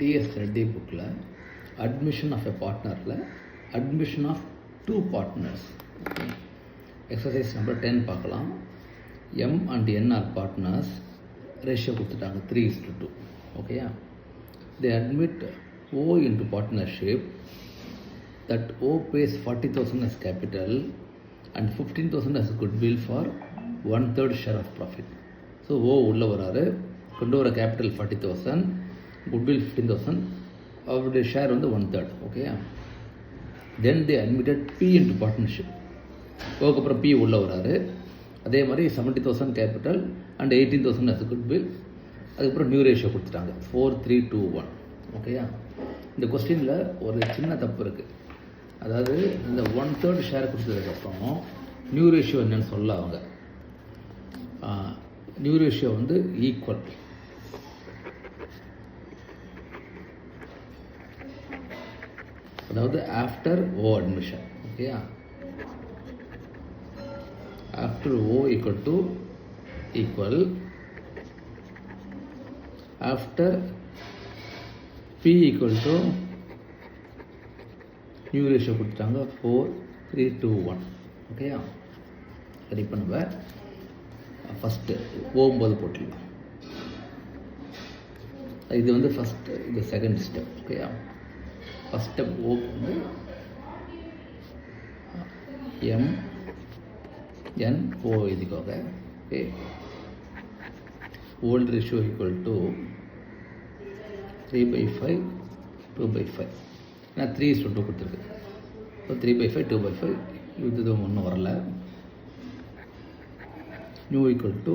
DS Reddy புக்கில் admission of a பார்ட்னரில் admission of 2 partners. Exercise number 10 பார்க்கலாம். M and N are partners. Ratio கொடுத்துட்டாங்க 3:2. ஓகேயா? They admit O into partnership that O pays 40,000 as capital and 15,000 as goodwill for 1/3 share of profit. So O உள்ள வராரு, கொண்டு வர capital 40,000, goodwill 15,000, அவருடைய share வந்து 1/3. ஓகேயா? தென் தே அட்மிட்டட் P into partnership. ஓக்கு அப்புறம் P உள்ள வராரு, அதே மாதிரி 70,000 கேபிட்டல் அண்ட் 18,000 as குட்வில். அதுக்கப்புறம் நியூ ரேஷியோ கொடுத்துட்டாங்க 4:3:2:1. ஓகேயா? இந்த கொஸ்டினில் ஒரு சின்ன தப்பு இருக்குது. அதாவது இந்த 1/3 ஷேர் கொடுத்ததுக்கப்புறம் நியூ ரேஷியோ என்னன்னு சொல்ல அவங்க. நியூ ரேஷியோ வந்து ஈக்குவல். அதாவது ஆஃப்டர் ஓ அட்மிஷன். ஓகேயா? After O equal to equal after P equal to new ratio கொடுத்துட்டாங்க 4:3:2:1. ஓகேயா? சரி, இப்போ நம்ம ஃபஸ்ட்டு ஓம்போது போட்டுடலாம். இது வந்து ஃபஸ்ட்டு, இது செகண்ட் ஸ்டெப். ஓகேயா? ஃபஸ்ட் ஸ்டெப் ஓக்கு வந்து எம் என் ஓ இதுக்காக. Okay, volt ratio equal to 3/5 2/5. ஏன்னா 3:2 கொடுத்துருக்கு. ஸோ 3/5 2/5. இது ஒன்றும் வரல. New equal to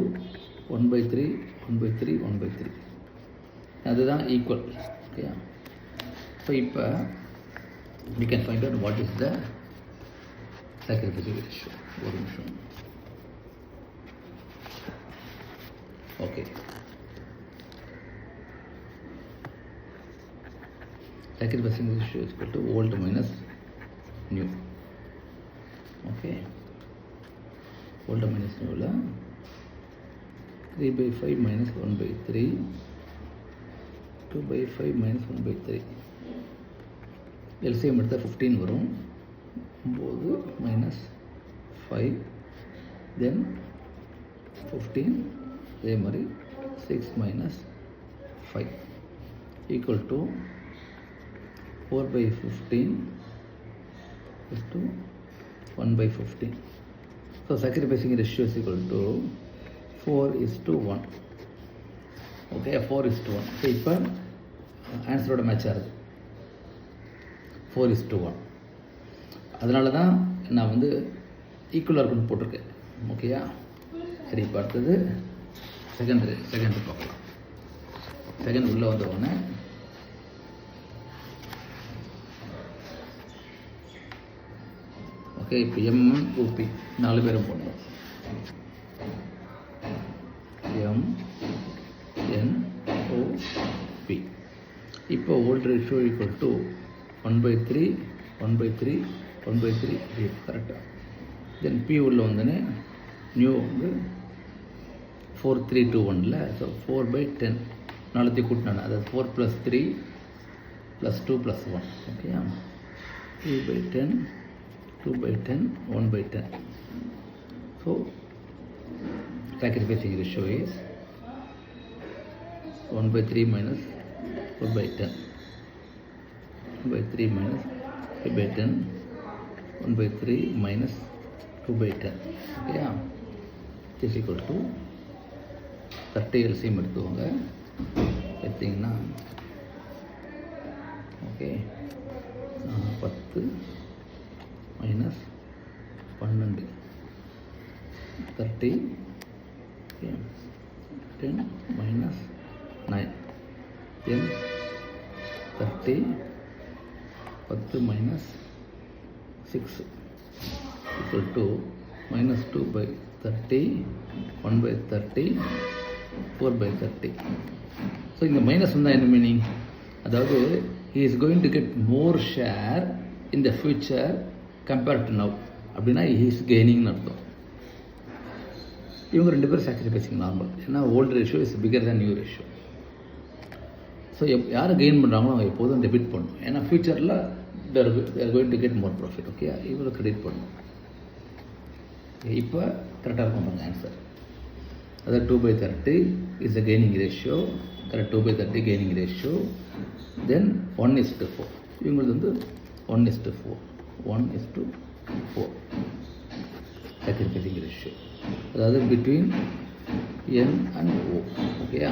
1/3 1/3 1/3. அதுதான் ஈக்குவல். ஓகேயா? ஸோ இப்போ we can find out what is the sacrifice ratio. ஒரு நிமிஷம். Okay, sacrificing ratio is equal to old minus new. Okay, old minus new la 3/5 minus 1/3, 2/5 minus 1/3. LCM எடுத்தா 15 வரும். 9 minus 5, then 15, அதே மாதிரி 6 minus 5 equal to 4/15 is to 1/15. So sacrificing ratio is equal to 4:1. Okay, 4:1. So இப்போ ஆன்சரோட match ஆகுது 4:1. அதனால தான் நான் வந்து ஈக்குவலாக இருக்குன்னு போட்டிருக்கேன். ஓகேயா? சரி, இப்போ அடுத்தது செகண்ட் பார்க்கலாம். செகண்ட் உள்ளே வந்தவுடனே ஓகே, இப்போ எம்என் ஓபி 4 பேரும் போடணும். M N OP. இப்போ ஓல்ட் ரேஷியோ ஈக்குவல் டு 1/3 1/3 1/3. கரெக்டாக. தென் பி உள்ள வந்தோடனே நியூ வந்து 4:3:2:1. ஸோ 4/10 நாலத்தையும் கூட்டினானே, அதாவது 4 + 3 + 2 + 1. ஓகேயா? 3/10 2/10 1/10. So sacrificing ratio is 1/3 minus 4/10, 1/3 minus 5/10, 1/3 minus 2/10. ஓகேயா? is equal to 30. LCM எடுத்துவாங்க. எடுத்திங்கன்னா okay, 10 minus 12, 30, 10 minus 9, then 30, 10 minus 6 equal to minus 2/30, 1/30, 4/30. So இந்த மைனஸ் வந்தால் என்ன மீனிங்? அதாவது he is going to get more share in the future compared to now. அப்படின்னா he is gaining அர்த்தம். இவங்க 2 பேரும் sacrificing normal. ஏன்னா old ratio is bigger than new ratio. So யார் கெயின் பண்ணுறாங்களோ அவங்க எப்போதும் டெபிட் பண்ணணும். ஏன்னா ஃபியூச்சரில் they're going to get more profit. Okay, இவ்வளோ கிரெடிட் பண்ணணும். இப்போ கரெக்டாக இருக்கும் பாருங்கள் ஆன்சர். அதாவது 2/30 is the gaining ratio. Correct, 2/30 gaining ratio. Then 1:4. இவங்களுக்கு வந்து 1:4. 1:4 sacrificing ratio. அதாவது பிட்வீன் N அண்ட் O. ஓகேயா?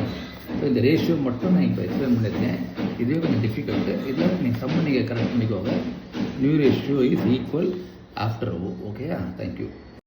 ஸோ இந்த ரேஷியோ மட்டும் நான் இப்போ எக்ஸ்பிளைன் பண்ணியிருக்கேன். இதுவே கொஞ்சம் டிஃபிகல்ட்டு. இதில் நீங்கள் சம்ம நீங்கள் கரெக்ட் பண்ணிக்கோங்க. New ratio is equal after O. ஓகேயா? தேங்க்யூ.